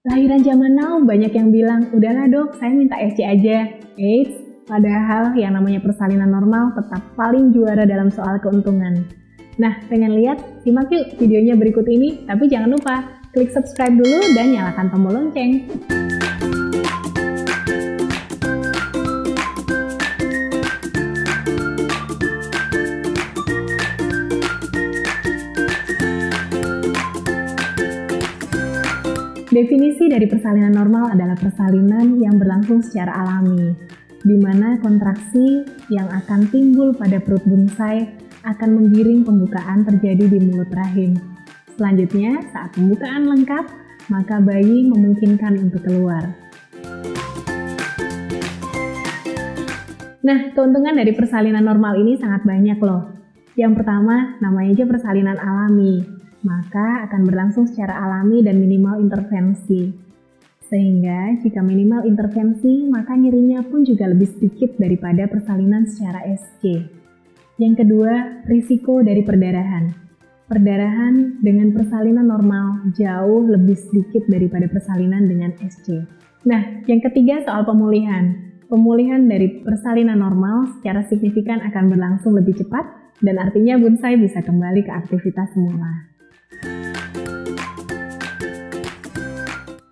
Lahiran zaman now banyak yang bilang, udahlah dok, saya minta SC aja. Eits, padahal yang namanya persalinan normal tetap paling juara dalam soal keuntungan. Nah, pengen lihat? Simak yuk videonya berikut ini, tapi jangan lupa klik subscribe dulu dan nyalakan tombol lonceng. Definisi dari persalinan normal adalah persalinan yang berlangsung secara alami, di mana kontraksi yang akan timbul pada perut bonsai akan menggiring pembukaan terjadi di mulut rahim. Selanjutnya, saat pembukaan lengkap, maka bayi memungkinkan untuk keluar. Nah, keuntungan dari persalinan normal ini sangat banyak loh. Yang pertama, namanya aja persalinan alami. Maka akan berlangsung secara alami dan minimal intervensi. Sehingga jika minimal intervensi, maka nyerinya pun juga lebih sedikit daripada persalinan secara SC. Yang kedua, risiko dari perdarahan. Perdarahan dengan persalinan normal jauh lebih sedikit daripada persalinan dengan SC. Nah, yang ketiga soal pemulihan. Pemulihan dari persalinan normal secara signifikan akan berlangsung lebih cepat dan artinya bonsai bisa kembali ke aktivitas semula.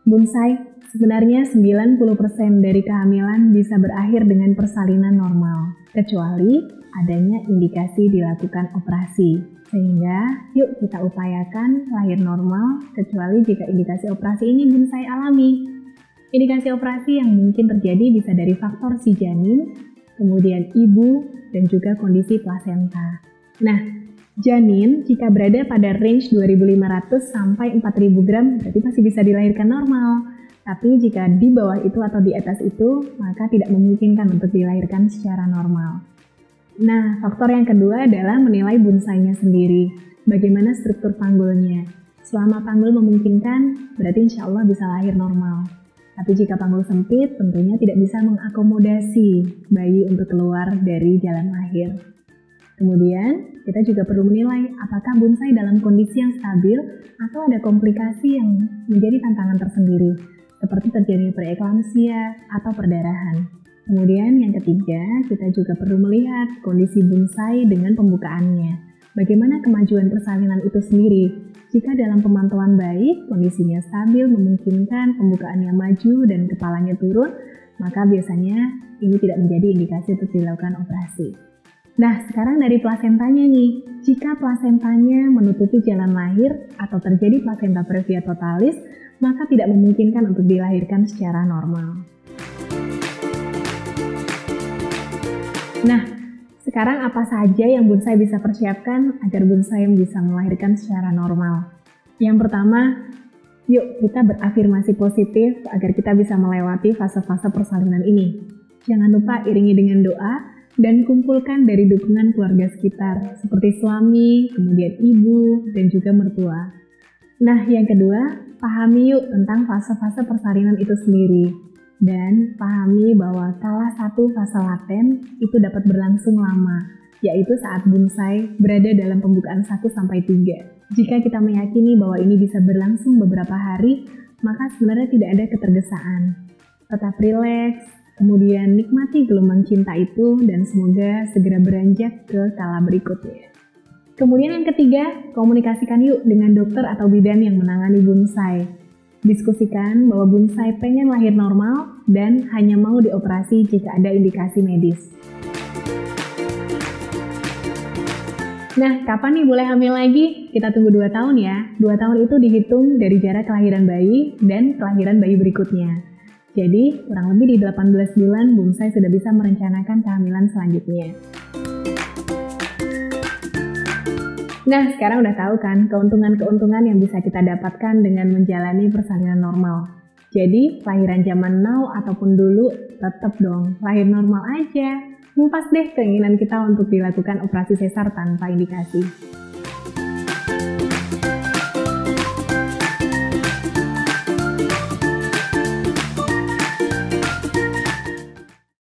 Bonsai, sebenarnya 90% dari kehamilan bisa berakhir dengan persalinan normal, kecuali adanya indikasi dilakukan operasi. Sehingga, yuk kita upayakan lahir normal, kecuali jika indikasi operasi ini bonsai alami. Indikasi operasi yang mungkin terjadi bisa dari faktor si janin, kemudian ibu, dan juga kondisi plasenta. Nah, janin jika berada pada range 2.500 sampai 4.000 gram berarti masih bisa dilahirkan normal. Tapi jika di bawah itu atau di atas itu, maka tidak memungkinkan untuk dilahirkan secara normal. Nah, faktor yang kedua adalah menilai bonsainya sendiri. Bagaimana struktur panggulnya. Selama panggul memungkinkan, berarti insya Allah bisa lahir normal. Tapi jika panggul sempit, tentunya tidak bisa mengakomodasi bayi untuk keluar dari jalan lahir. Kemudian, kita juga perlu menilai apakah bonsai dalam kondisi yang stabil atau ada komplikasi yang menjadi tantangan tersendiri, seperti terjadinya preeklamsia atau perdarahan. Kemudian yang ketiga, kita juga perlu melihat kondisi bonsai dengan pembukaannya. Bagaimana kemajuan persalinan itu sendiri? Jika dalam pemantauan baik, kondisinya stabil memungkinkan pembukaannya maju dan kepalanya turun, maka biasanya ini tidak menjadi indikasi untuk dilakukan operasi. Nah, sekarang dari plasentanya nih. Jika plasentanya menutupi jalan lahir atau terjadi plasenta previa totalis, maka tidak memungkinkan untuk dilahirkan secara normal. Nah, sekarang apa saja yang bonsai bisa persiapkan agar bonsai bisa melahirkan secara normal? Yang pertama, yuk kita berafirmasi positif agar kita bisa melewati fase-fase persalinan ini. Jangan lupa iringi dengan doa dan kumpulkan dari dukungan keluarga sekitar, seperti suami, kemudian ibu, dan juga mertua. Nah, yang kedua, pahami yuk tentang fase-fase persalinan itu sendiri. Dan pahami bahwa salah satu fase laten itu dapat berlangsung lama, yaitu saat bonsai berada dalam pembukaan 1-3. Jika kita meyakini bahwa ini bisa berlangsung beberapa hari, maka sebenarnya tidak ada ketergesaan. Tetap rileks, kemudian nikmati gelombang cinta itu dan semoga segera beranjak ke kala berikutnya. Kemudian yang ketiga, komunikasikan yuk dengan dokter atau bidan yang menangani bonsai. Diskusikan bahwa bonsai pengen lahir normal dan hanya mau dioperasi jika ada indikasi medis. Nah, kapan nih boleh hamil lagi? Kita tunggu 2 tahun ya. 2 tahun itu dihitung dari jarak kelahiran bayi dan kelahiran bayi berikutnya. Jadi, kurang lebih di 18 bulan bonsai sudah bisa merencanakan kehamilan selanjutnya. Nah, sekarang udah tahu kan keuntungan-keuntungan yang bisa kita dapatkan dengan menjalani persalinan normal. Jadi, lahiran zaman now ataupun dulu, tetap dong, lahir normal aja. Lepas deh keinginan kita untuk dilakukan operasi sesar tanpa indikasi.